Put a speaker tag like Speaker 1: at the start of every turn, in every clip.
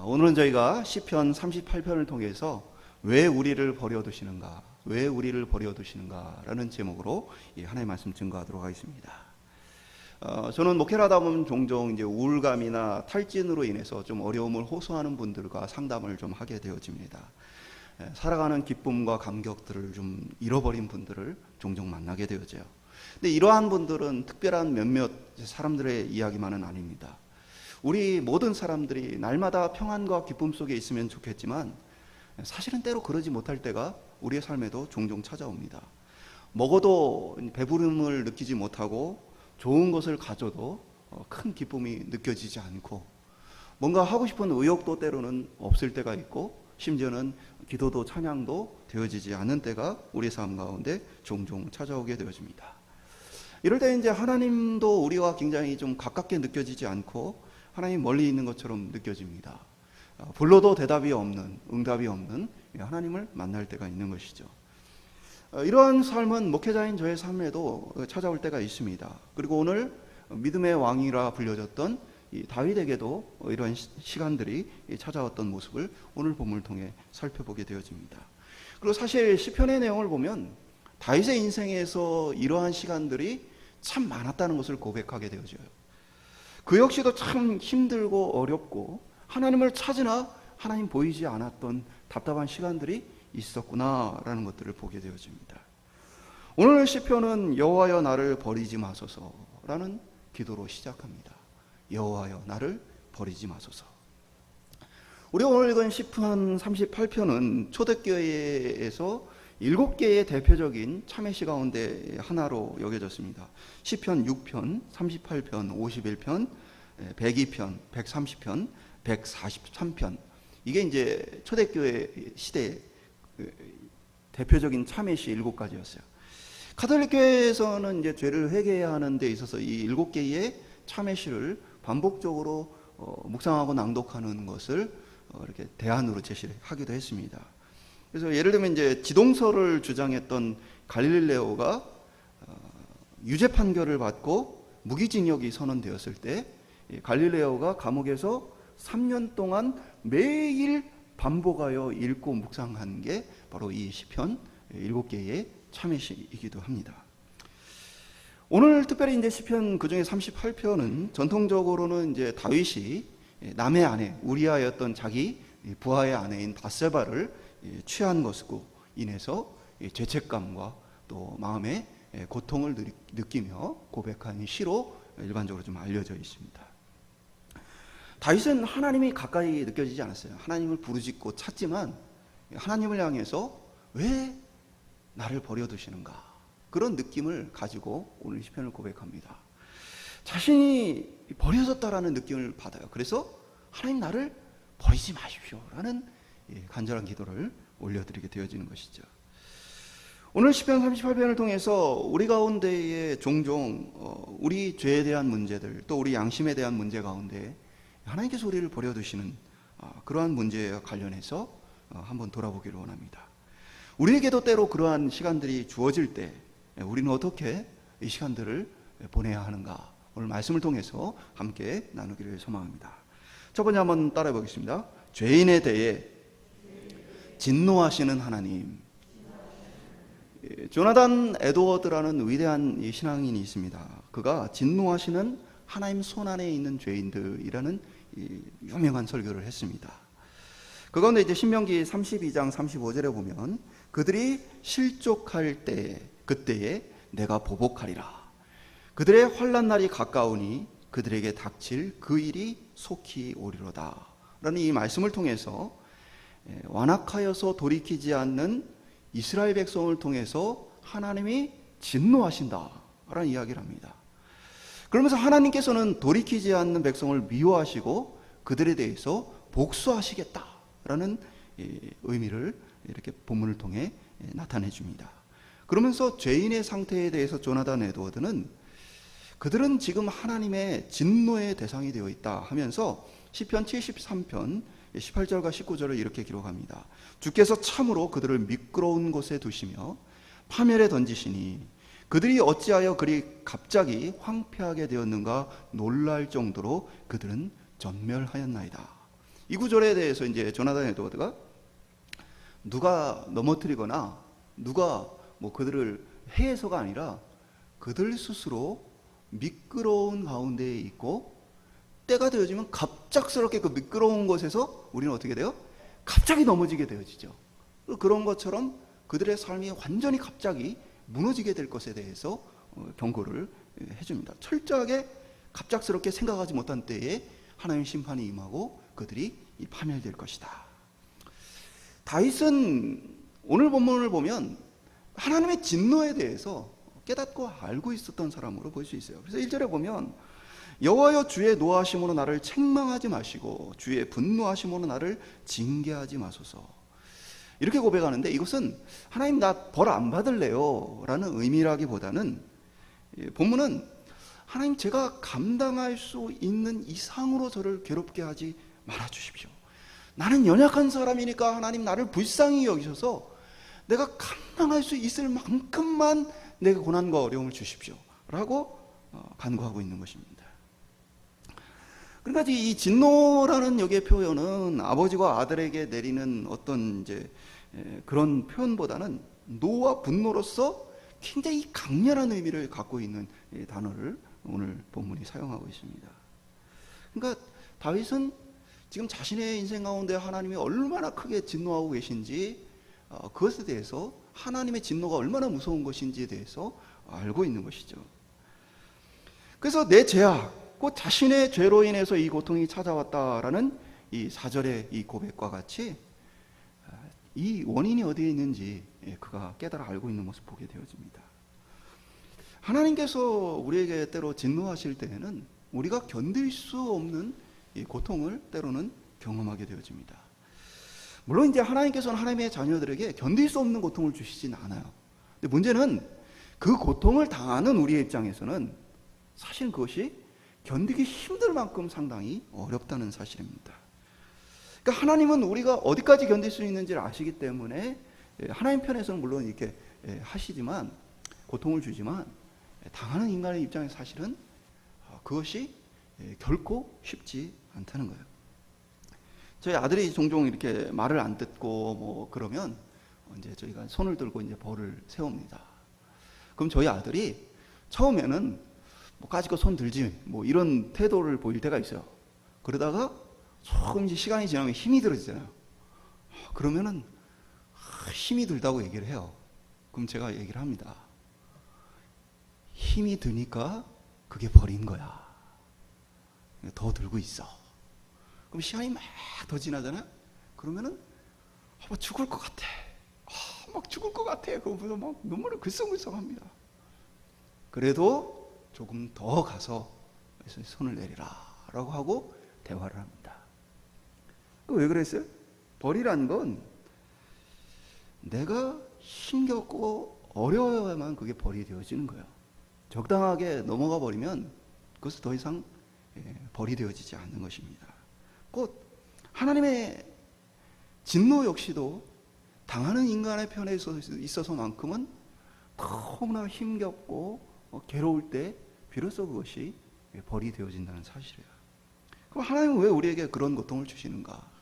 Speaker 1: 오늘은 저희가 시편 38편을 통해서 왜 우리를 버려두시는가, 왜 우리를 버려두시는가라는 제목으로 하나님의 말씀 증거하도록 하겠습니다. 저는 목회를 하다 보면 종종 이제 우울감이나 탈진으로 인해서 좀 어려움을 호소하는 분들과 상담을 좀 하게 되어집니다. 살아가는 기쁨과 감격들을 좀 잃어버린 분들을 종종 만나게 되어져요. 근데 이러한 분들은 특별한 몇몇 사람들의 이야기만은 아닙니다. 우리 모든 사람들이 날마다 평안과 기쁨 속에 있으면 좋겠지만 사실은 때로 그러지 못할 때가 우리의 삶에도 종종 찾아옵니다. 먹어도 배부름을 느끼지 못하고 좋은 것을 가져도 큰 기쁨이 느껴지지 않고 뭔가 하고 싶은 의욕도 때로는 없을 때가 있고 심지어는 기도도 찬양도 되어지지 않은 때가 우리 삶 가운데 종종 찾아오게 되어집니다. 이럴 때 이제 하나님도 우리와 굉장히 좀 가깝게 느껴지지 않고 하나님 멀리 있는 것처럼 느껴집니다. 불러도 대답이 없는, 응답이 없는 하나님을 만날 때가 있는 것이죠. 이러한 삶은 목회자인 저의 삶에도 찾아올 때가 있습니다. 그리고 오늘 믿음의 왕이라 불려졌던 다윗에게도 이러한 시간들이 찾아왔던 모습을 오늘 본문을 통해 살펴보게 되어집니다. 그리고 사실 시편의 내용을 보면 다윗의 인생에서 이러한 시간들이 참 많았다는 것을 고백하게 되어져요. 그 역시도 참 힘들고 어렵고 하나님을 찾으나 하나님 보이지 않았던 답답한 시간들이 있었구나라는 것들을 보게 되어집니다. 오늘 시편은 여호와여 나를 버리지 마소서라는 기도로 시작합니다. 여호와여 나를 버리지 마소서. 우리가 오늘 읽은 시편 38편은 초대교회에서 7개의 대표적인 참회시 가운데 하나로 여겨졌습니다. 시편 6편, 38편, 51편, 102편, 130편, 143편. 이게 이제 초대교회 시대의 대표적인 참회시 7가지였어요. 가톨릭 교회에서는 이제 죄를 회개해야 하는 데 있어서 이 7개의 참회시를 반복적으로 묵상하고 낭독하는 것을 이렇게 대안으로 제시하기도 했습니다. 그래서 예를 들면 이제 지동설을 주장했던 갈릴레오가 유죄 판결을 받고 무기징역이 선언되었을 때 갈릴레오가 감옥에서 3년 동안 매일 반복하여 읽고 묵상한 게 바로 이 시편 7개의 참회시이기도 합니다. 오늘 특별히 이제 시편 그중에 38편은 전통적으로는 이제 다윗이 남의 아내 우리아였던 자기 부하의 아내인 바세바를 취한 것으로 인해서 죄책감과 또 마음의 고통을 느끼며 고백한 시로 일반적으로 좀 알려져 있습니다. 다윗은 하나님이 가까이 느껴지지 않았어요. 하나님을 부르짖고 찾지만 하나님을 향해서 왜 나를 버려두시는가 그런 느낌을 가지고 오늘 시편을 고백합니다. 자신이 버려졌다라는 느낌을 받아요. 그래서 하나님 나를 버리지 마십시오라는 간절한 기도를 올려드리게 되어지는 것이죠. 오늘 시편 38편을 통해서 우리 가운데에 종종 우리 죄에 대한 문제들 또 우리 양심에 대한 문제 가운데 하나님께서 우리를 버려두시는 그러한 문제와 관련해서 한번 돌아보기를 원합니다. 우리에게도 때로 그러한 시간들이 주어질 때 우리는 어떻게 이 시간들을 보내야 하는가 오늘 말씀을 통해서 함께 나누기를 소망합니다. 첫 번째 한번 따라해 보겠습니다. 죄인에 대해 진노하시는 하나님. 조나단 에드워드라는 위대한 신앙인이 있습니다. 그가 진노하시는 하나님 손 안에 있는 죄인들이라는 유명한 설교를 했습니다. 그 가운데 이제 신명기 32장 35절에 보면 그들이 실족할 때 그때에 내가 보복하리라. 그들의 환난 날이 가까우니 그들에게 닥칠 그 일이 속히 오리로다. 라는 이 말씀을 통해서 완악하여서 돌이키지 않는 이스라엘 백성을 통해서 하나님이 진노하신다 라는 이야기를 합니다. 그러면서 하나님께서는 돌이키지 않는 백성을 미워하시고 그들에 대해서 복수하시겠다라는 의미를 이렇게 본문을 통해 나타내 줍니다. 그러면서 죄인의 상태에 대해서 조나단 에드워드는 그들은 지금 하나님의 진노의 대상이 되어 있다 하면서 시편 73편 18절과 19절을 이렇게 기록합니다. 주께서 참으로 그들을 미끄러운 곳에 두시며 파멸에 던지시니 그들이 어찌하여 그리 갑자기 황폐하게 되었는가 놀랄 정도로 그들은 전멸하였나이다. 이 구절에 대해서 이제 조나단 에드워드가 누가 넘어뜨리거나 누가 뭐 그들을 해해서가 아니라 그들 스스로 미끄러운 가운데에 있고 때가 되어지면 갑작스럽게 그 미끄러운 곳에서 우리는 어떻게 돼요? 갑자기 넘어지게 되어지죠. 그런 것처럼 그들의 삶이 완전히 갑자기 무너지게 될 것에 대해서 경고를 해줍니다. 철저하게 갑작스럽게 생각하지 못한 때에 하나님의 심판이 임하고 그들이 파멸될 것이다. 다윗은 오늘 본문을 보면 하나님의 진노에 대해서 깨닫고 알고 있었던 사람으로 볼 수 있어요. 그래서 1절에 보면 여호와여 주의 노하심으로 나를 책망하지 마시고 주의 분노하심으로 나를 징계하지 마소서. 이렇게 고백하는데 이것은 하나님 나 벌 안 받을래요 라는 의미라기보다는 본문은 하나님 제가 감당할 수 있는 이상으로 저를 괴롭게 하지 말아주십시오. 나는 연약한 사람이니까 하나님 나를 불쌍히 여기셔서 내가 감당할 수 있을 만큼만 내게 고난과 어려움을 주십시오 라고 간구하고 있는 것입니다. 그러니까 이 진노라는 여기의 표현은 아버지와 아들에게 내리는 어떤 이제 그런 표현보다는 노와 분노로서 굉장히 강렬한 의미를 갖고 있는 단어를 오늘 본문이 사용하고 있습니다. 그러니까 다윗은 지금 자신의 인생 가운데 하나님이 얼마나 크게 진노하고 계신지 그것에 대해서 하나님의 진노가 얼마나 무서운 것인지에 대해서 알고 있는 것이죠. 그래서 내 죄악, 곧 자신의 죄로 인해서 이 고통이 찾아왔다라는 이 4절의 이 고백과 같이 이 원인이 어디에 있는지 그가 깨달아 알고 있는 모습을 보게 되어집니다. 하나님께서 우리에게 때로 진노하실 때에는 우리가 견딜 수 없는 이 고통을 때로는 경험하게 되어집니다. 물론 이제 하나님께서는 하나님의 자녀들에게 견딜 수 없는 고통을 주시진 않아요. 근데 문제는 그 고통을 당하는 우리의 입장에서는 사실 그것이 견디기 힘들 만큼 상당히 어렵다는 사실입니다. 그러니까 하나님은 우리가 어디까지 견딜 수 있는지를 아시기 때문에 하나님 편에서는 물론 이렇게 하시지만 고통을 주지만 당하는 인간의 입장에서 사실은 그것이 결코 쉽지 않다는 거예요. 저희 아들이 종종 이렇게 말을 안 듣고 뭐 그러면 이제 저희가 손을 들고 이제 벌을 세웁니다. 그럼 저희 아들이 처음에는 뭐 까짓거 손 들지 뭐 이런 태도를 보일 때가 있어요. 그러다가 조금 이제 시간이 지나면 힘이 들어지잖아요. 그러면은 힘이 들다고 얘기를 해요. 그럼 제가 얘기를 합니다. 힘이 드니까 그게 벌인 거야. 더 들고 있어. 그럼 시간이 막 더 지나잖아요. 그러면은 막 죽을 것 같아. 막 죽을 것 같아. 그러면서 막 눈물을 글썽글썽합니다. 그래도 조금 더 가서 손을 내리라라고 하고 대화를 합니다. 왜 그랬어요? 벌이란 건 내가 힘겹고 어려워야만 그게 벌이 되어지는 거예요. 적당하게 넘어가 버리면 그것은 더 이상 벌이 되어지지 않는 것입니다. 곧 하나님의 진노 역시도 당하는 인간의 편에 있어서만큼은 너무나 힘겹고 괴로울 때 비로소 그것이 벌이 되어진다는 사실이에요. 그럼 하나님은 왜 우리에게 그런 고통을 주시는가?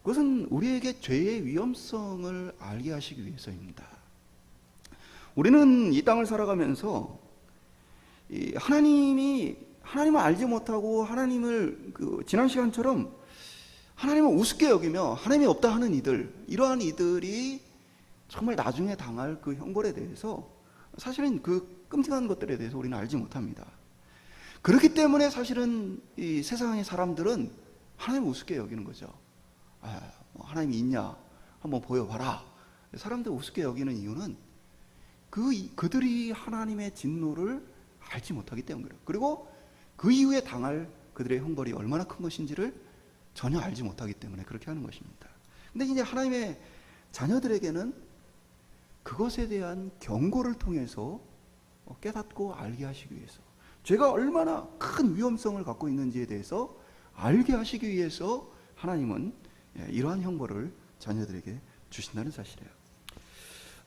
Speaker 1: 그것은 우리에게 죄의 위험성을 알게 하시기 위해서입니다. 우리는 이 땅을 살아가면서 하나님을 알지 못하고 하나님을 지난 시간처럼 하나님을 우습게 여기며 하나님이 없다 하는 이러한 이들이 정말 나중에 당할 그 형벌에 대해서 사실은 그 끔찍한 것들에 대해서 우리는 알지 못합니다. 그렇기 때문에 사실은 이 세상의 사람들은 하나님을 우습게 여기는 거죠. 하나님이 있냐? 한번 보여봐라. 사람들 우습게 여기는 이유는 그들이 하나님의 진노를 알지 못하기 때문이에요. 그리고 그 이후에 당할 그들의 형벌이 얼마나 큰 것인지를 전혀 알지 못하기 때문에 그렇게 하는 것입니다. 근데 이제 하나님의 자녀들에게는 그것에 대한 경고를 통해서 깨닫고 알게 하시기 위해서, 죄가 얼마나 큰 위험성을 갖고 있는지에 대해서 알게 하시기 위해서 하나님은 이러한 형벌을 자녀들에게 주신다는 사실이에요.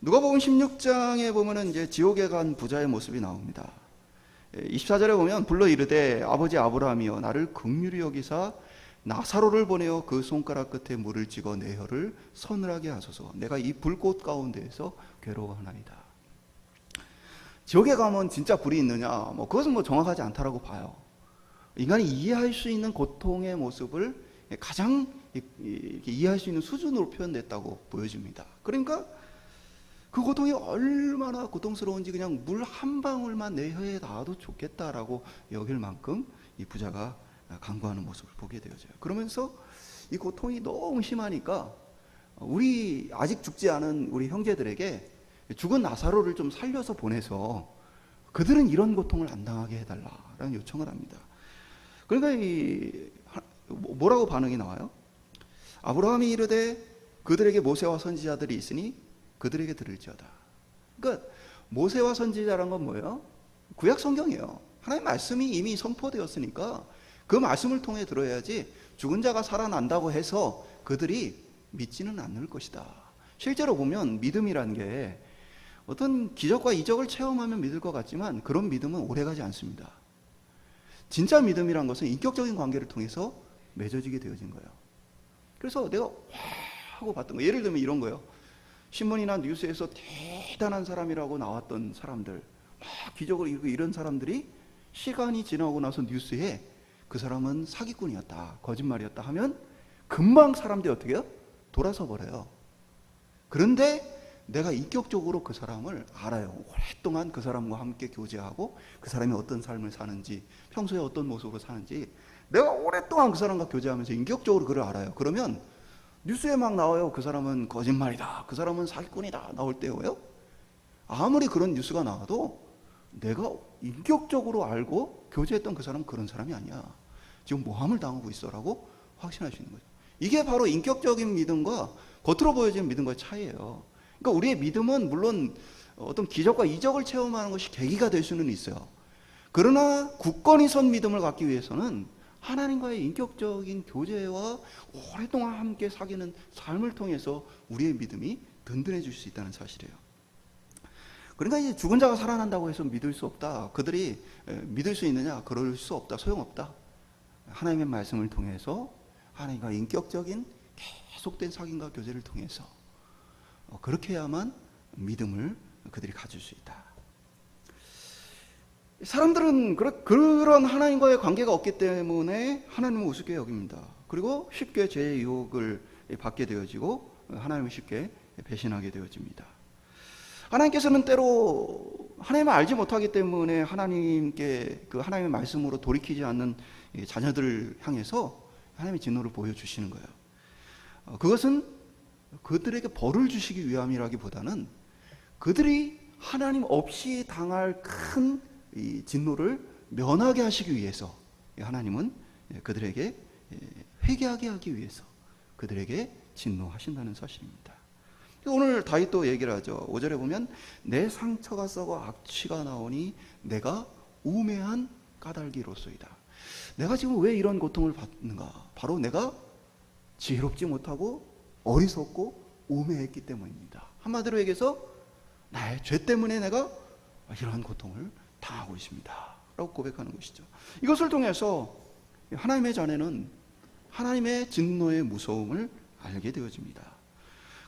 Speaker 1: 누가복음 16장에 보면은 이제 지옥에 간 부자의 모습이 나옵니다. 24절에 보면 불러 이르되 아버지 아브라함이여 나를 긍휼히 여기사 나사로를 보내어 그 손가락 끝에 물을 찍어 내 혀를 서늘하게 하소서. 내가 이 불꽃 가운데에서 괴로워하나이다. 지옥에 가면 진짜 불이 있느냐? 그것은 정확하지 않다라고 봐요. 인간이 이해할 수 있는 고통의 모습을 가장 이렇게 이해할 수 있는 수준으로 표현됐다고 보여집니다. 그러니까 그 고통이 얼마나 고통스러운지 그냥 물 한 방울만 내 혀에 닿아도 좋겠다라고 여길 만큼 이 부자가 간구하는 모습을 보게 되어져요. 그러면서 이 고통이 너무 심하니까 우리 아직 죽지 않은 우리 형제들에게 죽은 나사로를 좀 살려서 보내서 그들은 이런 고통을 안 당하게 해달라라는 요청을 합니다. 그러니까 뭐라고 반응이 나와요? 아브라함이 이르되 그들에게 모세와 선지자들이 있으니 그들에게 들을지어다. 그러니까 모세와 선지자란 건 뭐예요? 구약 성경이에요. 하나님의 말씀이 이미 선포되었으니까 그 말씀을 통해 들어야지 죽은 자가 살아난다고 해서 그들이 믿지는 않을 것이다. 실제로 보면 믿음이라는 게 어떤 기적과 이적을 체험하면 믿을 것 같지만 그런 믿음은 오래가지 않습니다. 진짜 믿음이란 것은 인격적인 관계를 통해서 맺어지게 되어진 거예요. 그래서 내가 와 하고 봤던 거, 예를 들면 이런 거예요. 신문이나 뉴스에서 대단한 사람이라고 나왔던 사람들, 막 기적을 이루고 이런 사람들이 시간이 지나고 나서 뉴스에 그 사람은 사기꾼이었다, 거짓말이었다 하면 금방 사람들이 어떻게 해요? 돌아서 버려요. 그런데 내가 인격적으로 그 사람을 알아요. 오랫동안 그 사람과 함께 교제하고 그 사람이 어떤 삶을 사는지, 평소에 어떤 모습으로 사는지 내가 오랫동안 그 사람과 교제하면서 인격적으로 그를 알아요. 그러면 뉴스에 막 나와요. 그 사람은 거짓말이다, 그 사람은 사기꾼이다 나올 때예요. 아무리 그런 뉴스가 나와도 내가 인격적으로 알고 교제했던 그 사람은 그런 사람이 아니야. 지금 모함을 당하고 있어라고 확신할 수 있는 거죠. 이게 바로 인격적인 믿음과 겉으로 보여지는 믿음과의 차이예요. 그러니까 우리의 믿음은 물론 어떤 기적과 이적을 체험하는 것이 계기가 될 수는 있어요. 그러나 굳건히 선 믿음을 갖기 위해서는 하나님과의 인격적인 교제와 오랫동안 함께 사귀는 삶을 통해서 우리의 믿음이 든든해질 수 있다는 사실이에요. 그러니까 이제 죽은 자가 살아난다고 해서 믿을 수 없다, 그들이 믿을 수 있느냐? 그럴 수 없다, 소용없다. 하나님의 말씀을 통해서 하나님과 인격적인 계속된 사귐과 교제를 통해서 그렇게 해야만 믿음을 그들이 가질 수 있다. 사람들은 그런 하나님과의 관계가 없기 때문에 하나님을 우습게 여깁니다. 그리고 쉽게 죄의 유혹을 받게 되어지고 하나님을 쉽게 배신하게 되어집니다. 하나님께서는 때로 하나님을 알지 못하기 때문에 하나님께 그 하나님의 말씀으로 돌이키지 않는 자녀들을 향해서 하나님의 진노를 보여주시는 거예요. 그것은 그들에게 벌을 주시기 위함이라기보다는 그들이 하나님 없이 당할 큰 이 진노를 면하게 하시기 위해서 하나님은 그들에게 회개하게 하기 위해서 그들에게 진노하신다는 사실입니다. 오늘 다윗도 얘기를 하죠. 5절에 보면 내 상처가 썩어 악취가 나오니 내가 우매한 까닭이로소이다. 내가 지금 왜 이런 고통을 받는가? 바로 내가 지혜롭지 못하고 어리석고 우매했기 때문입니다. 한마디로 얘기해서 나의 죄 때문에 내가 이러한 고통을 당하고 있습니다 라고 고백하는 것이죠. 이것을 통해서 하나님의 자녀는 하나님의 진노의 무서움을 알게 되어집니다.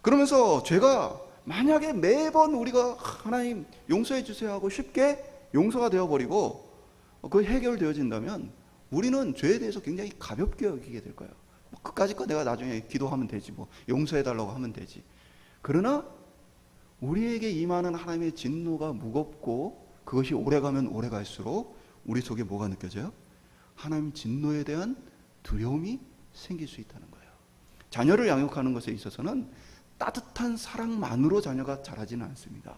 Speaker 1: 그러면서 죄가 만약에 매번 우리가 하나님 용서해 주세요 하고 쉽게 용서가 되어버리고 그 해결되어진다면 우리는 죄에 대해서 굉장히 가볍게 여기게 될 거예요. 그까짓 거 내가 나중에 기도하면 되지, 용서해달라고 하면 되지. 그러나 우리에게 임하는 하나님의 진노가 무겁고 그것이 오래가면 오래갈수록 우리 속에 뭐가 느껴져요? 하나님 진노에 대한 두려움이 생길 수 있다는 거예요. 자녀를 양육하는 것에 있어서는 따뜻한 사랑만으로 자녀가 자라지는 않습니다.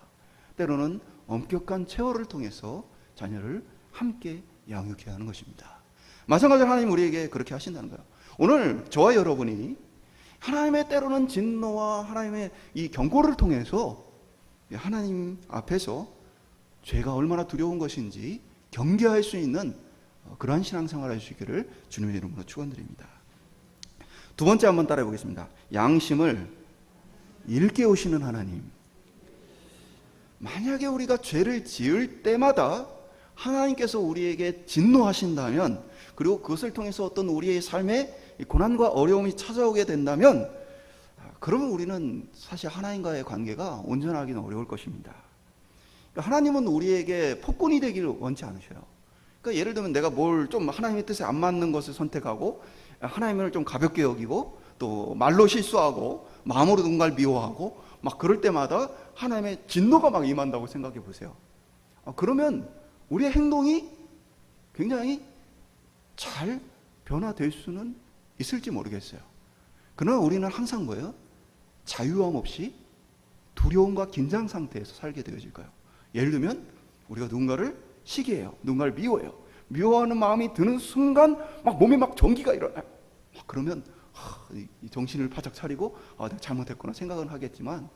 Speaker 1: 때로는 엄격한 체벌을 통해서 자녀를 함께 양육해야 하는 것입니다. 마찬가지로 하나님 우리에게 그렇게 하신다는 거예요. 오늘 저와 여러분이 하나님의 때로는 진노와 하나님의 이 경고를 통해서 하나님 앞에서 죄가 얼마나 두려운 것인지 경계할 수 있는 그러한 신앙생활을 할 수 있기를 주님의 이름으로 축원드립니다. 두 번째 한번 따라해 보겠습니다. 양심을 일깨우시는 하나님. 만약에 우리가 죄를 지을 때마다 하나님께서 우리에게 진노하신다면, 그리고 그것을 통해서 어떤 우리의 삶에 고난과 어려움이 찾아오게 된다면, 그러면 우리는 사실 하나님과의 관계가 온전하기는 어려울 것입니다. 하나님은 우리에게 폭군이 되기를 원치 않으셔요. 그러니까 예를 들면 내가 뭘 좀 하나님의 뜻에 안 맞는 것을 선택하고, 하나님을 좀 가볍게 여기고, 또 말로 실수하고, 마음으로 누군가를 미워하고, 막 그럴 때마다 하나님의 진노가 막 임한다고 생각해 보세요. 그러면 우리의 행동이 굉장히 잘 변화될 수는 있을지 모르겠어요. 그러나 우리는 항상 뭐예요? 자유함 없이 두려움과 긴장 상태에서 살게 되어질 거예요. 예를 들면 우리가 누군가를 시기해요. 누군가를 미워해요. 미워하는 마음이 드는 순간 막 몸에 막 전기가 일어나요. 그러면 정신을 바짝 차리고 내가 잘못했구나 생각은 하겠지만,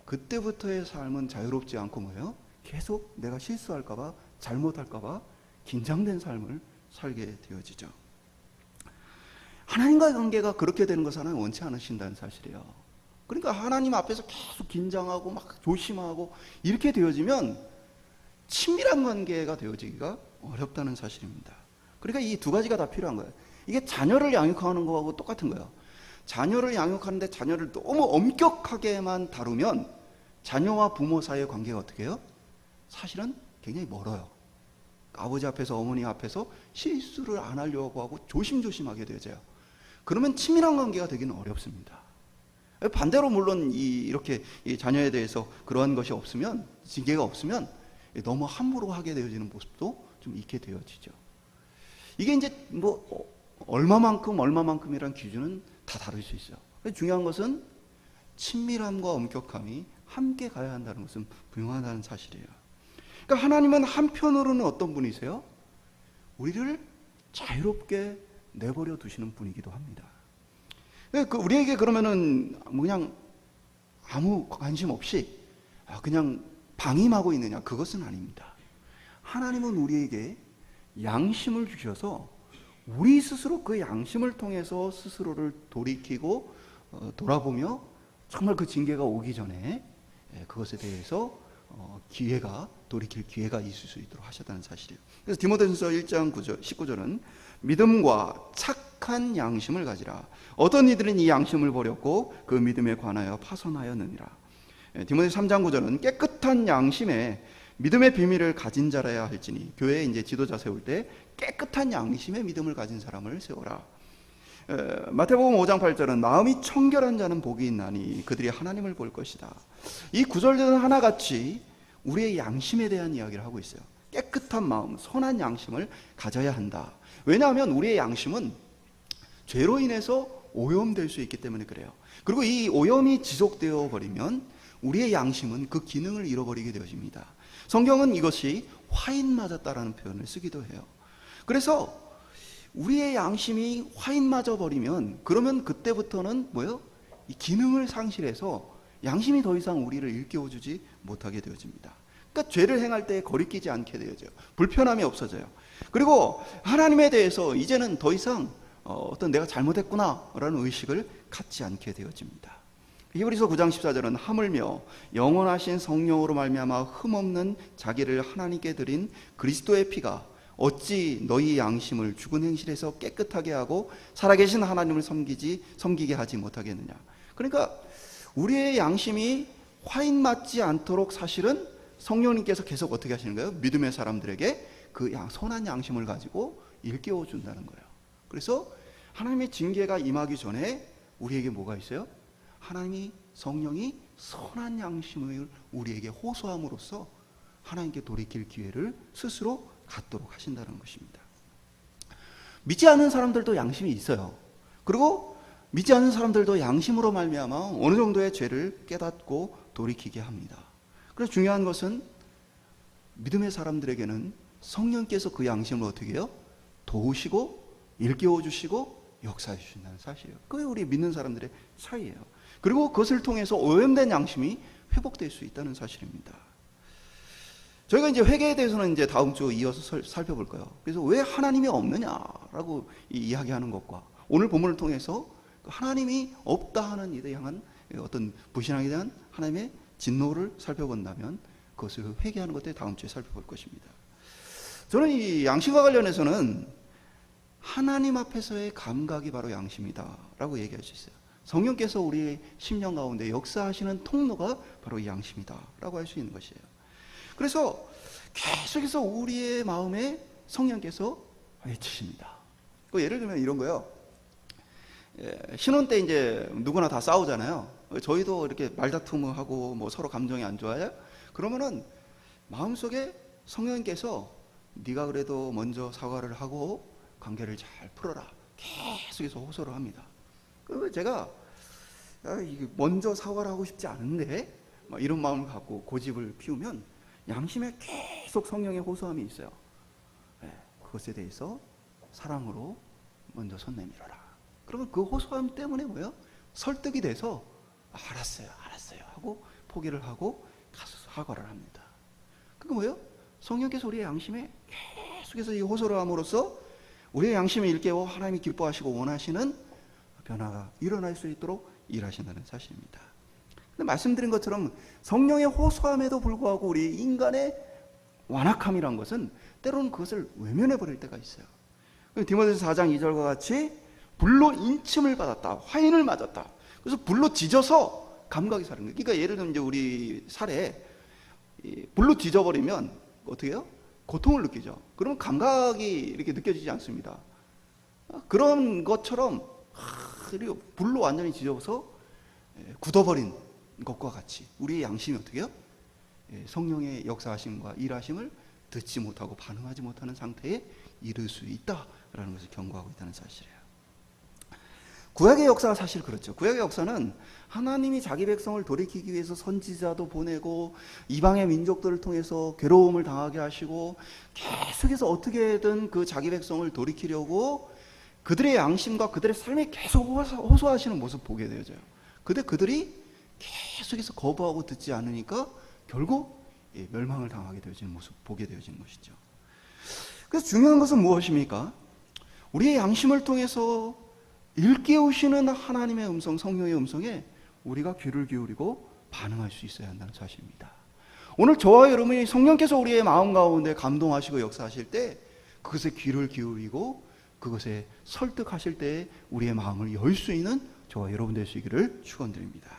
Speaker 1: 그때부터의 삶은 자유롭지 않고 뭐예요? 계속 내가 실수할까봐, 잘못할까봐 긴장된 삶을 살게 되어지죠. 하나님과의 관계가 그렇게 되는 것은 하나님 원치 않으신다는 사실이에요. 그러니까 하나님 앞에서 계속 긴장하고 막 조심하고 이렇게 되어지면 친밀한 관계가 되어지기가 어렵다는 사실입니다. 그러니까 이 두 가지가 다 필요한 거예요. 이게 자녀를 양육하는 거하고 똑같은 거예요. 자녀를 양육하는데 자녀를 너무 엄격하게만 다루면 자녀와 부모 사이의 관계가 어떻게 해요? 사실은 굉장히 멀어요. 아버지 앞에서 어머니 앞에서 실수를 안 하려고 하고 조심조심하게 되어져요. 그러면 친밀한 관계가 되기는 어렵습니다. 반대로 물론 이렇게 자녀에 대해서 그러한 것이 없으면, 징계가 없으면 너무 함부로 하게 되어지는 모습도 좀 있게 되어지죠. 이게 이제 뭐 얼마만큼이라는 기준은 다 다를 수 있어요. 중요한 것은 친밀함과 엄격함이 함께 가야 한다는 것은 분명하다는 사실이에요. 그러니까 하나님은 한편으로는 어떤 분이세요? 우리를 자유롭게 내버려 두시는 분이기도 합니다. 우리에게 그러면은 그냥 아무 관심 없이 그냥 방임하고 있느냐? 그것은 아닙니다. 하나님은 우리에게 양심을 주셔서 우리 스스로 그 양심을 통해서 스스로를 돌이키고 돌아보며 정말 그 징계가 오기 전에 그것에 대해서 돌이킬 기회가 있을 수 있도록 하셨다는 사실이에요. 그래서 디모데전서 1장 19절은 믿음과 착한 양심을 가지라. 어떤 이들은 이 양심을 버렸고 그 믿음에 관하여 파손하였느니라. 디모데 3장 9절은 깨끗한 양심에 믿음의 비밀을 가진 자라야 할지니, 교회에 이제 지도자 세울 때 깨끗한 양심의 믿음을 가진 사람을 세워라. 마태복음 5장 8절은 마음이 청결한 자는 복이 있나니 그들이 하나님을 볼 것이다. 이 구절들은 하나같이 우리의 양심에 대한 이야기를 하고 있어요. 깨끗한 마음, 선한 양심을 가져야 한다. 왜냐하면 우리의 양심은 죄로 인해서 오염될 수 있기 때문에 그래요. 그리고 이 오염이 지속되어 버리면 우리의 양심은 그 기능을 잃어버리게 되어집니다. 성경은 이것이 화인 맞았다라는 표현을 쓰기도 해요. 그래서 우리의 양심이 화인 맞아 버리면, 그러면 그때부터는 뭐예요? 이 기능을 상실해서 양심이 더 이상 우리를 일깨워주지 못하게 되어집니다. 그러니까 죄를 행할 때 거리끼지 않게 되어져요. 불편함이 없어져요. 그리고 하나님에 대해서 이제는 더 이상 어떤 내가 잘못했구나라는 의식을 갖지 않게 되어집니다. 히브리서 9장 14절은 하물며 영원하신 성령으로 말미암아 흠없는 자기를 하나님께 드린 그리스도의 피가 어찌 너희 양심을 죽은 행실에서 깨끗하게 하고 살아계신 하나님을 섬기게 하지 못하겠느냐. 그러니까 우리의 양심이 화인 맞지 않도록 사실은 성령님께서 계속 어떻게 하시는 거예요? 믿음의 사람들에게 그 선한 양심을 가지고 일깨워 준다는 거예요. 그래서 하나님의 징계가 임하기 전에 우리에게 뭐가 있어요? 하나님이, 성령이 선한 양심을 우리에게 호소함으로써 하나님께 돌이킬 기회를 스스로 갖도록 하신다는 것입니다. 믿지 않는 사람들도 양심이 있어요. 그리고 믿지 않는 사람들도 양심으로 말미암아 어느 정도의 죄를 깨닫고 돌이키게 합니다. 그래서 중요한 것은 믿음의 사람들에게는 성령께서 그 양심을 어떻게 해요? 도우시고 일깨워 주시고 역사해 주신다는 사실이에요. 그게 우리 믿는 사람들의 차이예요. 그리고 그것을 통해서 오염된 양심이 회복될 수 있다는 사실입니다. 저희가 이제 회개에 대해서는 이제 다음 주 이어서 살펴볼 거예요. 그래서 왜 하나님이 없느냐라고 이야기하는 것과 오늘 본문을 통해서 하나님이 없다 하는 이에 향한 어떤 불신앙에 대한 하나님의 진노를 살펴본다면 그것을 회개하는 것들 다음 주에 살펴볼 것입니다. 저는 이 양심과 관련해서는 하나님 앞에서의 감각이 바로 양심이다라고 얘기할 수 있어요. 성령께서 우리의 심령 가운데 역사하시는 통로가 바로 이 양심이다라고 할 수 있는 것이에요. 그래서 계속해서 우리의 마음에 성령께서 외치십니다. 예를 들면 이런 거요. 신혼 때 이제 누구나 다 싸우잖아요. 저희도 이렇게 말다툼을 하고 뭐 서로 감정이 안 좋아요. 그러면은 마음속에 성령께서 네가 그래도 먼저 사과를 하고 관계를 잘 풀어라. 계속해서 호소를 합니다. 그리고 제가 먼저 사과를 하고 싶지 않은데 막 이런 마음을 갖고 고집을 피우면 양심에 계속 성령의 호소함이 있어요. 그것에 대해서 사랑으로 먼저 손 내밀어라. 그러면 그 호소함 때문에 뭐예요? 설득이 돼서 알았어요 하고 포기를 하고 가서 사과를 합니다. 그게 뭐예요? 성령께서 우리의 양심에 계속해서 이 호소를 함으로써 우리의 양심을 일깨워 하나님이 기뻐하시고 원하시는 변화가 일어날 수 있도록 일하신다는 사실입니다. 근데 말씀드린 것처럼 성령의 호소함에도 불구하고 우리 인간의 완악함이란 것은 때로는 그것을 외면해 버릴 때가 있어요. 디모데후서 4장 2절과 같이 불로 인침을 받았다, 화인을 맞았다. 그래서 불로 지져서 감각이 사는 거예요. 그러니까 예를 들면 이제 우리 살에 불로 지져버리면 어떻게 해요? 고통을 느끼죠. 그러면 감각이 이렇게 느껴지지 않습니다. 그런 것처럼 불로 완전히 지져서 굳어버린 것과 같이 우리의 양심이 어떻게 해요? 성령의 역사하심과 일하심을 듣지 못하고 반응하지 못하는 상태에 이를 수 있다라는 것을 경고하고 있다는 사실이에요. 구약의 역사가 사실 그렇죠. 구약의 역사는 하나님이 자기 백성을 돌이키기 위해서 선지자도 보내고 이방의 민족들을 통해서 괴로움을 당하게 하시고 계속해서 어떻게든 그 자기 백성을 돌이키려고 그들의 양심과 그들의 삶에 계속 호소하시는 모습 보게 되어져요. 근데 그들이 계속해서 거부하고 듣지 않으니까 결국 멸망을 당하게 되어지는 모습 보게 되어지는 것이죠. 그래서 중요한 것은 무엇입니까? 우리의 양심을 통해서 일깨우시는 하나님의 음성, 성령의 음성에 우리가 귀를 기울이고 반응할 수 있어야 한다는 사실입니다. 오늘 저와 여러분이 성령께서 우리의 마음 가운데 감동하시고 역사하실 때 그것에 귀를 기울이고 그것에 설득하실 때 우리의 마음을 열 수 있는 저와 여러분 될 수 있기를 축원드립니다.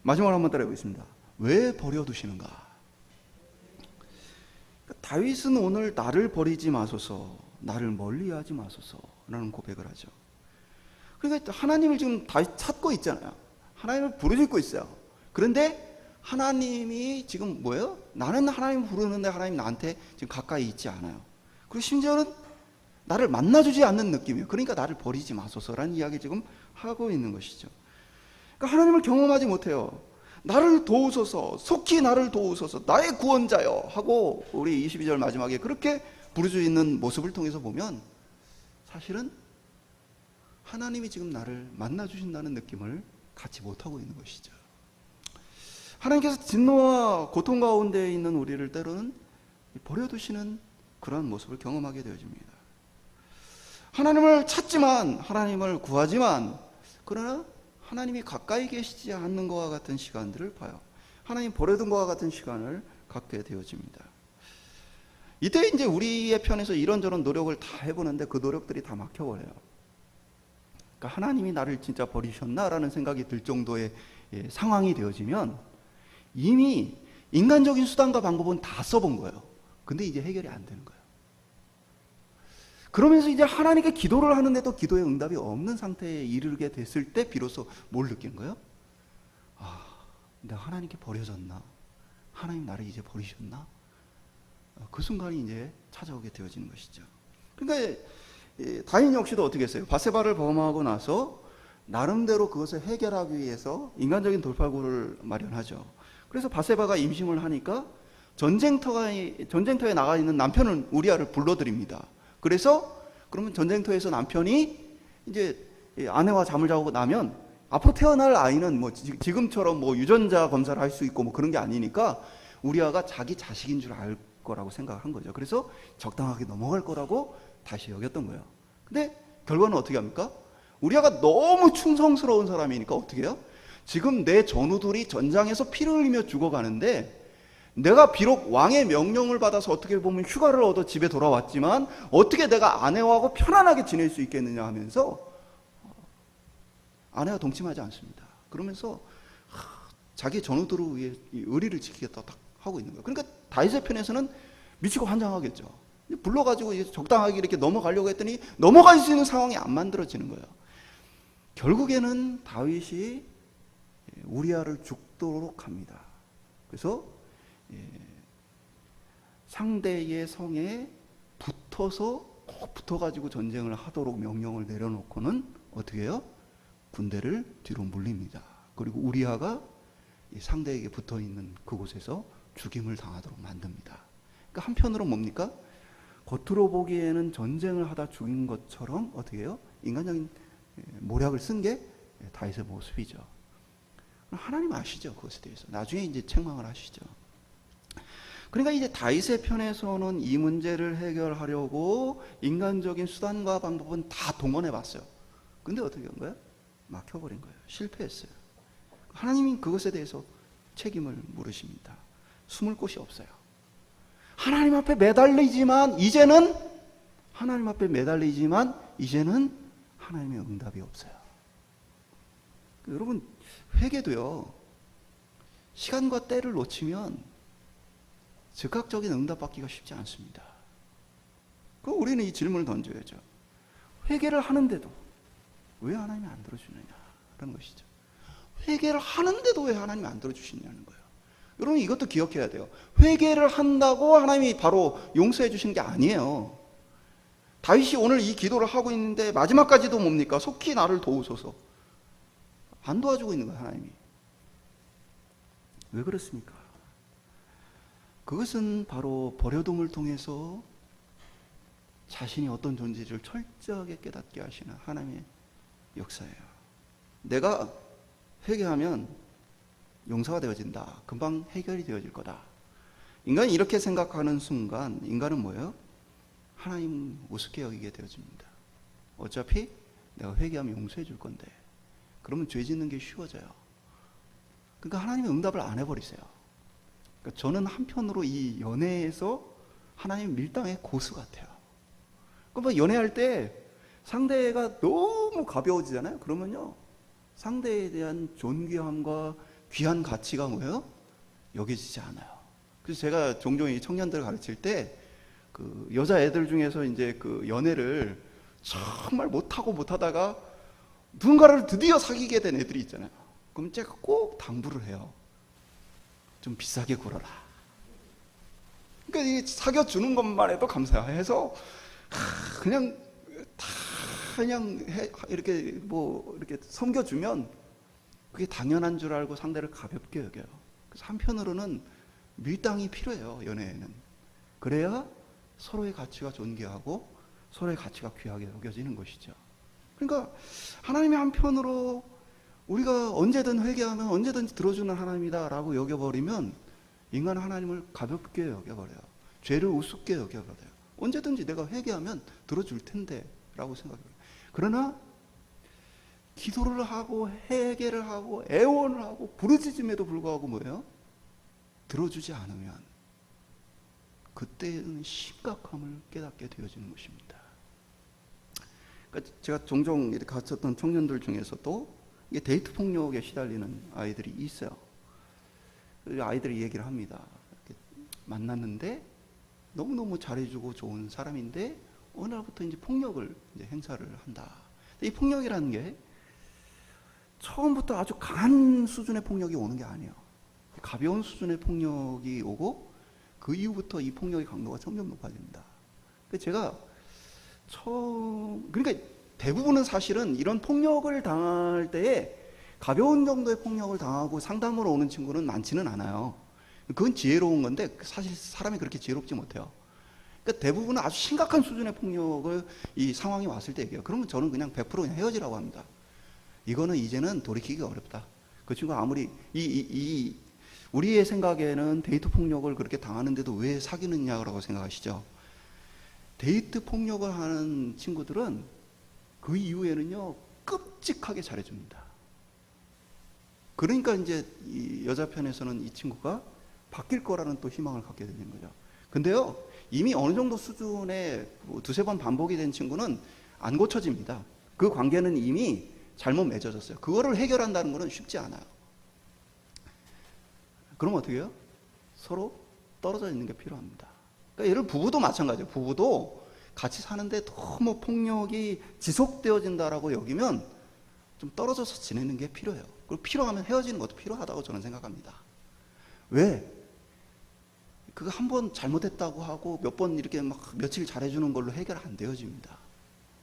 Speaker 1: 마지막으로 한번 따라해 보겠습니다. 왜 버려두시는가? 다윗은 오늘 나를 버리지 마소서, 나를 멀리하지 마소서라는 고백을 하죠. 그러니까 하나님을 지금 다시 찾고 있잖아요. 하나님을 부르짖고 있어요. 그런데 하나님이 지금 뭐예요? 나는 하나님을 부르는데 하나님 나한테 지금 가까이 있지 않아요. 그리고 심지어는 나를 만나주지 않는 느낌이에요. 그러니까 나를 버리지 마소서라는 이야기 지금 하고 있는 것이죠. 그러니까 하나님을 경험하지 못해요. 나를 도우소서, 속히 나를 도우소서, 나의 구원자여 하고 우리 22절 마지막에 그렇게 부르짖는 모습을 통해서 보면 사실은 하나님이 지금 나를 만나주신다는 느낌을 갖지 못하고 있는 것이죠. 하나님께서 진노와 고통 가운데 있는 우리를 때로는 버려두시는 그러한 모습을 경험하게 되어집니다. 하나님을 찾지만, 하나님을 구하지만, 그러나 하나님이 가까이 계시지 않는 것과 같은 시간들을 봐요. 하나님 버려둔 것과 같은 시간을 갖게 되어집니다. 이때 이제 우리의 편에서 이런저런 노력을 다 해보는데 그 노력들이 다 막혀버려요. 그러니까 하나님이 나를 진짜 버리셨나라는 생각이 들 정도의 상황이 되어지면 이미 인간적인 수단과 방법은 다 써본 거예요. 근데 이제 해결이 안 되는 거예요. 그러면서 이제 하나님께 기도를 하는데도 기도의 응답이 없는 상태에 이르게 됐을 때 비로소 뭘 느끼는 거예요? 아, 내가 하나님께 버려졌나? 하나님 나를 이제 버리셨나? 그 순간이 이제 찾아오게 되어지는 것이죠. 그러니까 다윈 역시도 어떻게 했어요? 밧세바를 범하고 나서 나름대로 그것을 해결하기 위해서 인간적인 돌파구를 마련하죠. 그래서 밧세바가 임신을 하니까 전쟁터에 나가 있는 남편은 우리아를 불러들입니다. 그래서 그러면 전쟁터에서 남편이 이제 아내와 잠을 자고 나면 앞으로 태어날 아이는 뭐 지금처럼 뭐 유전자 검사를 할 수 있고 뭐 그런 게 아니니까 우리아가 자기 자식인 줄 알 거라고 생각한 거죠. 그래서 적당하게 넘어갈 거라고 다시 여겼던 거예요. 근데 결과는 어떻게 합니까? 우리아가 너무 충성스러운 사람이니까 어떻게 해요? 지금 내 전우들이 전장에서 피를 흘리며 죽어가는데 내가 비록 왕의 명령을 받아서 어떻게 보면 휴가를 얻어 집에 돌아왔지만 어떻게 내가 아내하고 편안하게 지낼 수 있겠느냐 하면서 아내와 동침하지 않습니다. 그러면서 자기 전우들을 위해 의리를 지키겠다 딱 하고 있는 거예요. 그러니까 다윗의 편에서는 미치고 환장하겠죠. 불러가지고 적당하게 이렇게 넘어가려고 했더니 넘어갈 수 있는 상황이 안 만들어지는 거예요. 결국에는 다윗이 우리아를 죽도록 합니다. 그래서 상대의 성에 붙어서 꼭 붙어가지고 전쟁을 하도록 명령을 내려놓고는 어떻게 해요? 군대를 뒤로 물립니다. 그리고 우리아가 상대에게 붙어있는 그곳에서 죽임을 당하도록 만듭니다. 그러니까 한편으로 뭡니까? 겉으로 보기에는 전쟁을 하다 죽인 것처럼 어떻게 해요? 인간적인 모략을 쓴 게 다윗의 모습이죠. 하나님 아시죠? 그것에 대해서. 나중에 이제 책망을 하시죠. 그러니까 이제 다윗의 편에서는 이 문제를 해결하려고 인간적인 수단과 방법은 다 동원해 봤어요. 근데 어떻게 한 거예요? 막혀버린 거예요. 실패했어요. 하나님이 그것에 대해서 책임을 물으십니다. 숨을 곳이 없어요. 하나님 앞에 매달리지만 이제는 하나님의 응답이 없어요. 여러분, 회개도요, 시간과 때를 놓치면 즉각적인 응답 받기가 쉽지 않습니다. 그럼 우리는 이 질문을 던져야죠. 회개를 하는데도 왜 하나님이 안 들어주느냐라는 것이죠. 회개를 하는데도 왜 하나님이 안 들어주시냐는 거예요. 여러분, 이것도 기억해야 돼요. 회개를 한다고 하나님이 바로 용서해 주시는 게 아니에요. 다윗이 오늘 이 기도를 하고 있는데 마지막까지도 뭡니까? 속히 나를 도우소서. 안 도와주고 있는 거예요, 하나님이. 왜 그렇습니까? 그것은 바로 버려둠을 통해서 자신이 어떤 존재를 철저하게 깨닫게 하시는 하나님의 역사예요. 내가 회개하면 용서가 되어진다. 금방 해결이 되어질 거다. 인간이 이렇게 생각하는 순간 인간은 뭐예요? 하나님 우습게 여기게 되어집니다. 어차피 내가 회개하면 용서해 줄 건데 그러면 죄 짓는 게 쉬워져요. 그러니까 하나님의 응답을 안 해버리세요. 그러니까 저는 한편으로 이 연애에서 하나님 밀당의 고수 같아요. 그러니까 연애할 때 상대가 너무 가벼워지잖아요. 그러면요, 상대에 대한 존귀함과 귀한 가치가 뭐예요? 여겨지지 않아요. 그래서 제가 종종 이 청년들을 가르칠 때 그 여자애들 중에서 이제 그 연애를 정말 못하다가 누군가를 드디어 사귀게 된 애들이 있잖아요. 그럼 제가 꼭 당부를 해요. 좀 비싸게 굴어라. 그러니까 이 사귀어주는 것만 해도 감사해서 그냥 이렇게 이렇게 섬겨주면 그게 당연한 줄 알고 상대를 가볍게 여겨요. 그래서 한편으로는 밀당이 필요해요, 연애에는. 그래야 서로의 가치가 존귀하고 서로의 가치가 귀하게 여겨지는 것이죠. 그러니까 하나님이 한편으로 우리가 언제든 회개하면 언제든지 들어주는 하나님이다라고 여겨버리면 인간은 하나님을 가볍게 여겨버려요. 죄를 우습게 여겨버려요. 언제든지 내가 회개하면 들어줄 텐데 라고 생각해요. 그러나 기도를 하고 회개를 하고 애원을 하고 부르짖음에도 불구하고 뭐예요? 들어주지 않으면 그때는 심각함을 깨닫게 되어지는 것입니다. 그러니까 제가 종종 이렇게 가르쳤던 청년들 중에서도 이게 데이트 폭력에 시달리는 아이들이 있어요. 아이들이 얘기를 합니다. 만났는데 너무너무 잘해주고 좋은 사람인데 어느 날부터 이제 폭력을 이제 행사를 한다. 이 폭력이라는 게 처음부터 아주 강한 수준의 폭력이 오는 게 아니에요. 가벼운 수준의 폭력이 오고 그 이후부터 이 폭력의 강도가 점점 높아집니다. 제가 그러니까 대부분은 사실은 이런 폭력을 당할 때에 가벼운 정도의 폭력을 당하고 상담으로 오는 친구는 많지는 않아요. 그건 지혜로운 건데 사실 사람이 그렇게 지혜롭지 못해요. 그러니까 대부분은 아주 심각한 수준의 폭력을 이 상황이 왔을 때 얘기해요. 그러면 저는 그냥 100% 그냥 헤어지라고 합니다. 이거는 이제는 돌이키기가 어렵다. 그 친구가 아무리 우리의 생각에는 데이트 폭력을 그렇게 당하는데도 왜 사귀느냐고 생각하시죠? 데이트 폭력을 하는 친구들은 그 이후에는요 끔찍하게 잘해줍니다. 그러니까 이제 이 여자 편에서는 이 친구가 바뀔 거라는 또 희망을 갖게 되는 거죠. 근데요, 이미 어느 정도 수준의 두세 번 반복이 된 친구는 안 고쳐집니다. 그 관계는 이미 잘못 맺어졌어요. 그거를 해결한다는 것은 쉽지 않아요. 그럼 어떻게 해요? 서로 떨어져 있는 게 필요합니다. 그러니까 예를 부부도 마찬가지예요. 부부도 같이 사는데 너무 폭력이 지속되어진다라고 여기면 좀 떨어져서 지내는 게 필요해요. 그리고 필요하면 헤어지는 것도 필요하다고 저는 생각합니다. 왜? 그거 한 번 잘못했다고 하고 몇 번 이렇게 막 며칠 잘해주는 걸로 해결 안 되어집니다.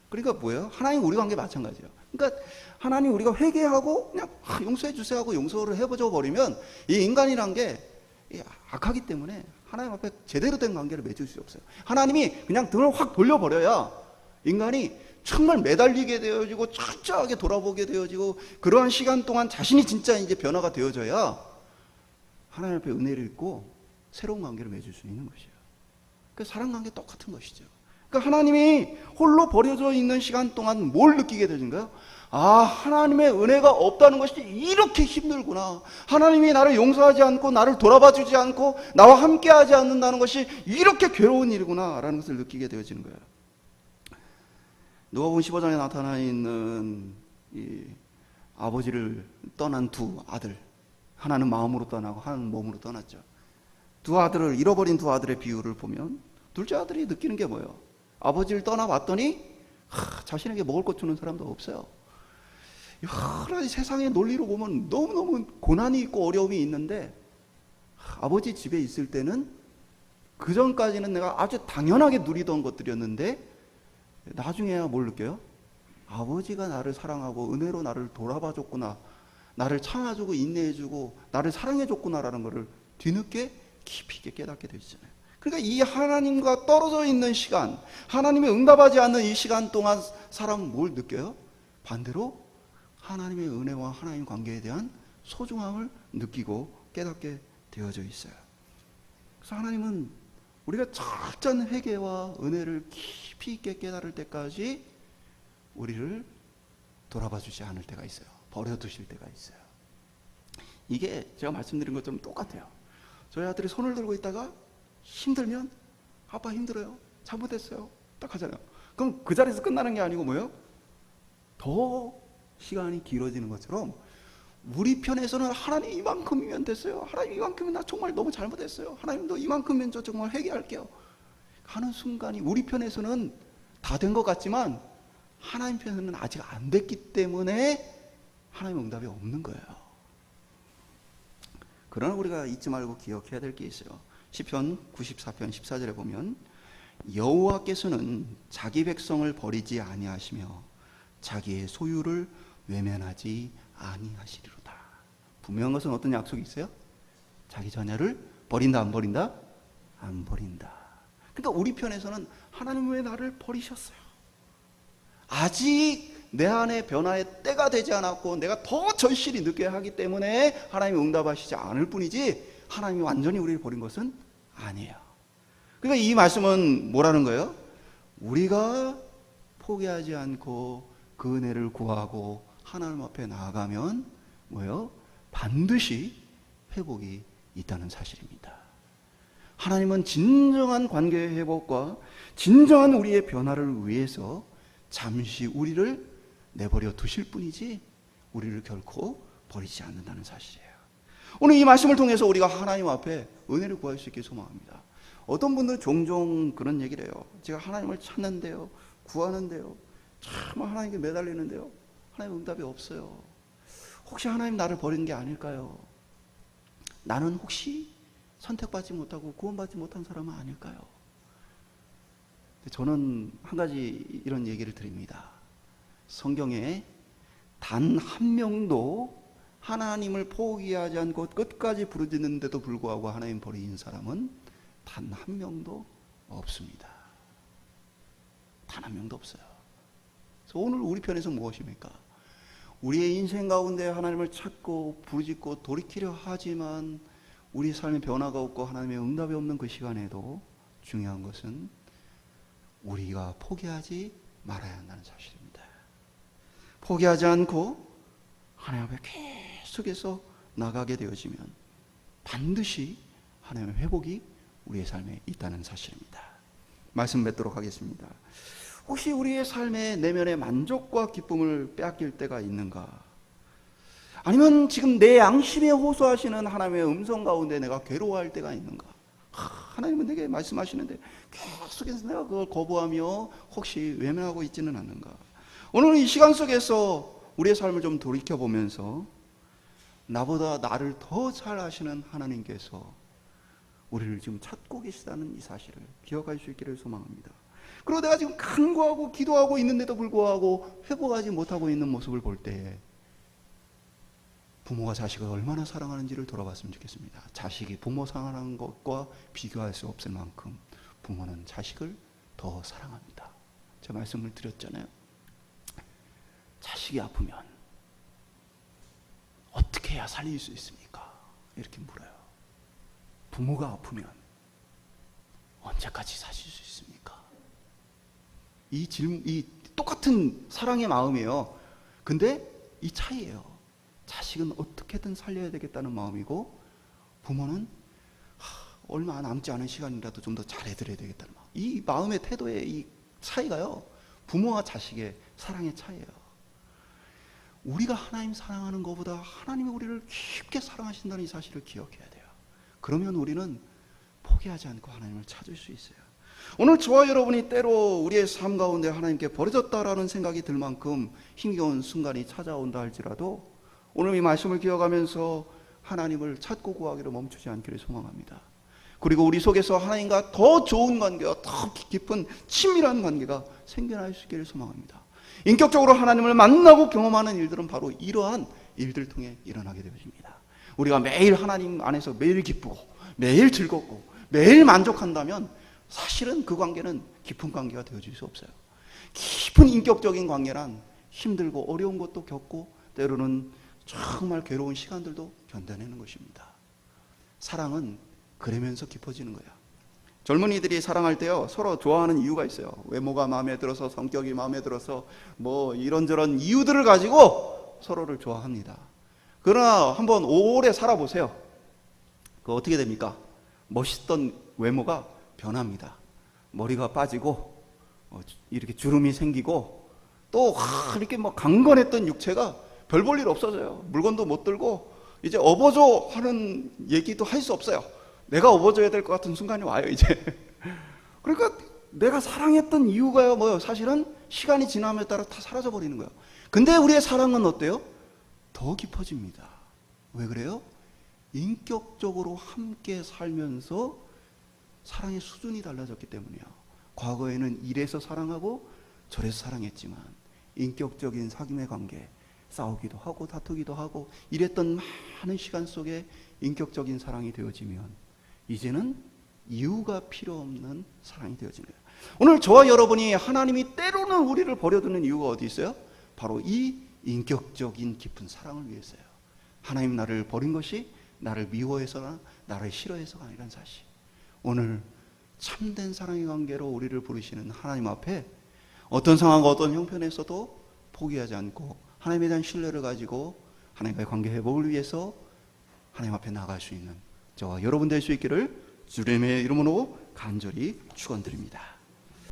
Speaker 1: 그러니까 뭐예요? 하나님 우리 관계 마찬가지예요. 그러니까 하나님 우리가 회개하고 그냥 용서해 주세요 하고 용서를 해줘 버리면 이 인간이란 게 악하기 때문에 하나님 앞에 제대로 된 관계를 맺을 수 없어요. 하나님이 그냥 등을 확 돌려버려야 인간이 정말 매달리게 되어지고 철저하게 돌아보게 되어지고 그러한 시간 동안 자신이 진짜 이제 변화가 되어져야 하나님 앞에 은혜를 입고 새로운 관계를 맺을 수 있는 것이에요. 그러니까 사랑 관계 똑같은 것이죠. 그러니까 하나님이 홀로 버려져 있는 시간 동안 뭘 느끼게 되는가요? 아, 하나님의 은혜가 없다는 것이 이렇게 힘들구나. 하나님이 나를 용서하지 않고 나를 돌아봐 주지 않고 나와 함께 하지 않는다는 것이 이렇게 괴로운 일이구나 라는 것을 느끼게 되어지는 거예요. 누가복음 15장에 나타나 있는 이 아버지를 떠난 두 아들, 하나는 마음으로 떠나고 하나는 몸으로 떠났죠. 잃어버린 두 아들의 비유를 보면 둘째 아들이 느끼는 게 뭐예요? 아버지를 떠나봤더니 자신에게 먹을 것 주는 사람도 없어요. 여러 가지 세상의 논리로 보면 너무너무 고난이 있고 어려움이 있는데 아버지 집에 있을 때는 그 전까지는 내가 아주 당연하게 누리던 것들이었는데 나중에야 뭘 느껴요? 아버지가 나를 사랑하고 은혜로 나를 돌아봐줬구나, 나를 참아주고 인내해주고 나를 사랑해줬구나라는 것을 뒤늦게 깊이 있게 깨닫게 되잖아요. 그러니까 이 하나님과 떨어져 있는 시간, 하나님이 응답하지 않는 이 시간 동안 사람은 뭘 느껴요? 반대로 하나님의 은혜와 하나님 관계에 대한 소중함을 느끼고 깨닫게 되어져 있어요. 그래서 하나님은 우리가 철저한 회개와 은혜를 깊이 있게 깨달을 때까지 우리를 돌아봐 주지 않을 때가 있어요. 버려두실 때가 있어요. 이게 제가 말씀드린 것처럼 똑같아요. 저희 아들이 손을 들고 있다가 힘들면 아빠 힘들어요, 잘못했어요 딱 하잖아요. 그럼 그 자리에서 끝나는 게 아니고 뭐예요? 더 시간이 길어지는 것처럼 우리 편에서는 하나님 이만큼이면 됐어요, 하나님 이만큼이면 나 정말 너무 잘못했어요, 하나님도 이만큼이면 저 정말 회개할게요 하는 순간이 우리 편에서는 다 된 것 같지만 하나님 편에서는 아직 안 됐기 때문에 하나님의 응답이 없는 거예요. 그러나 우리가 잊지 말고 기억해야 될 게 있어요. 시편 94편 14절에 보면 여호와께서는 자기 백성을 버리지 아니하시며 자기의 소유를 외면하지 아니하시리로다. 분명한 것은 어떤 약속이 있어요? 자기 자녀를 버린다 안 버린다? 안 버린다. 그러니까 우리 편에서는 하나님 왜 나를 버리셨어요? 아직 내 안에 변화의 때가 되지 않았고 내가 더 절실히 느껴야 하기 때문에 하나님이 응답하시지 않을 뿐이지 하나님이 완전히 우리를 버린 것은 아니에요. 그러니까 이 말씀은 뭐라는 거예요? 우리가 포기하지 않고 그 은혜를 구하고 하나님 앞에 나아가면 뭐예요? 반드시 회복이 있다는 사실입니다. 하나님은 진정한 관계의 회복과 진정한 우리의 변화를 위해서 잠시 우리를 내버려 두실 뿐이지 우리를 결코 버리지 않는다는 사실이에요. 오늘 이 말씀을 통해서 우리가 하나님 앞에 은혜를 구할 수 있게 소망합니다. 어떤 분들은 종종 그런 얘기를 해요. 제가 하나님을 찾는데요, 구하는데요, 참 하나님께 매달리는데요, 하나님 응답이 없어요. 혹시 하나님 나를 버린 게 아닐까요? 나는 혹시 선택받지 못하고 구원받지 못한 사람은 아닐까요? 저는 한 가지 이런 얘기를 드립니다. 성경에 단 한 명도 하나님을 포기하지 않고 끝까지 부르짖는데도 불구하고 하나님 버린 사람은 단 한 명도 없습니다. 단 한 명도 없어요. 그래서 오늘 우리 편에서 무엇입니까? 우리의 인생 가운데 하나님을 찾고 부르짖고 돌이키려 하지만 우리 삶의 변화가 없고 하나님의 응답이 없는 그 시간에도 중요한 것은 우리가 포기하지 말아야 한다는 사실입니다. 포기하지 않고 하나님 앞에 계속해서 나가게 되어지면 반드시 하나님의 회복이 우리의 삶에 있다는 사실입니다. 말씀 맺도록 하겠습니다. 혹시 우리의 삶의 내면의 만족과 기쁨을 빼앗길 때가 있는가? 아니면 지금 내 양심에 호소하시는 하나님의 음성 가운데 내가 괴로워할 때가 있는가? 하나님은 내게 말씀하시는데 계속해서 내가 그걸 거부하며 혹시 외면하고 있지는 않는가? 오늘 이 시간 속에서 우리의 삶을 좀 돌이켜보면서 나보다 나를 더 잘 아시는 하나님께서 우리를 지금 찾고 계시다는 이 사실을 기억할 수 있기를 소망합니다. 그리고 내가 지금 간구하고 기도하고 있는데도 불구하고 회복하지 못하고 있는 모습을 볼 때 부모가 자식을 얼마나 사랑하는지를 돌아봤으면 좋겠습니다. 자식이 부모 사랑하는 것과 비교할 수 없을 만큼 부모는 자식을 더 사랑합니다. 제가 말씀을 드렸잖아요. 자식이 아프면 어떻게 해야 살릴 수 있습니까? 이렇게 물어요. 부모가 아프면 언제까지 사실 수 있습니까? 이 똑같은 사랑의 마음이에요. 근데 이 차이예요. 자식은 어떻게든 살려야 되겠다는 마음이고 부모는 얼마 남지 않은 시간이라도 좀 더 잘해드려야 되겠다는 마음. 이 마음의 태도의 이 차이가요. 부모와 자식의 사랑의 차이예요. 우리가 하나님 사랑하는 것보다 하나님이 우리를 깊게 사랑하신다는 이 사실을 기억해야 돼요. 그러면 우리는 포기하지 않고 하나님을 찾을 수 있어요. 오늘 저와 여러분이 때로 우리의 삶 가운데 하나님께 버려졌다라는 생각이 들 만큼 힘겨운 순간이 찾아온다 할지라도 오늘 이 말씀을 기억하면서 하나님을 찾고 구하기를 멈추지 않기를 소망합니다. 그리고 우리 속에서 하나님과 더 좋은 관계와 더 깊은 친밀한 관계가 생겨날 수 있기를 소망합니다. 인격적으로 하나님을 만나고 경험하는 일들은 바로 이러한 일들 통해 일어나게 되어집니다. 우리가 매일 하나님 안에서 매일 기쁘고 매일 즐겁고 매일 만족한다면 사실은 그 관계는 깊은 관계가 되어질 수 없어요. 깊은 인격적인 관계란 힘들고 어려운 것도 겪고 때로는 정말 괴로운 시간들도 견뎌내는 것입니다. 사랑은 그러면서 깊어지는 거야. 젊은이들이 사랑할 때요, 서로 좋아하는 이유가 있어요. 외모가 마음에 들어서, 성격이 마음에 들어서 뭐 이런저런 이유들을 가지고 서로를 좋아합니다. 그러나 한번 오래 살아보세요. 그 어떻게 됩니까? 멋있던 외모가 변합니다. 머리가 빠지고 이렇게 주름이 생기고 또 이렇게 뭐 강건했던 육체가 별 볼 일 없어져요. 물건도 못 들고 이제 업어줘 하는 얘기도 할 수 없어요. 내가 업어줘야 될 것 같은 순간이 와요, 이제. 그러니까 내가 사랑했던 이유가요, 사실은 시간이 지남에 따라 다 사라져 버리는 거예요. 근데 우리의 사랑은 어때요? 더 깊어집니다. 왜 그래요? 인격적으로 함께 살면서 사랑의 수준이 달라졌기 때문이에요. 과거에는 이래서 사랑하고 저래서 사랑했지만 인격적인 사귐의 관계, 싸우기도 하고 다투기도 하고 이랬던 많은 시간 속에 인격적인 사랑이 되어지면 이제는 이유가 필요 없는 사랑이 되어지는 거예요. 오늘 저와 여러분이 하나님이 때로는 우리를 버려두는 이유가 어디 있어요? 바로 이 인격적인 깊은 사랑을 위해서요. 하나님 나를 버린 것이 나를 미워해서나 나를 싫어해서가 아니라는 사실. 오늘 참된 사랑의 관계로 우리를 부르시는 하나님 앞에 어떤 상황과 어떤 형편에서도 포기하지 않고 하나님에 대한 신뢰를 가지고 하나님과의 관계 회복을 위해서 하나님 앞에 나아갈 수 있는 저와 여러분 될 수 있기를 주님의 이름으로 간절히 축원드립니다.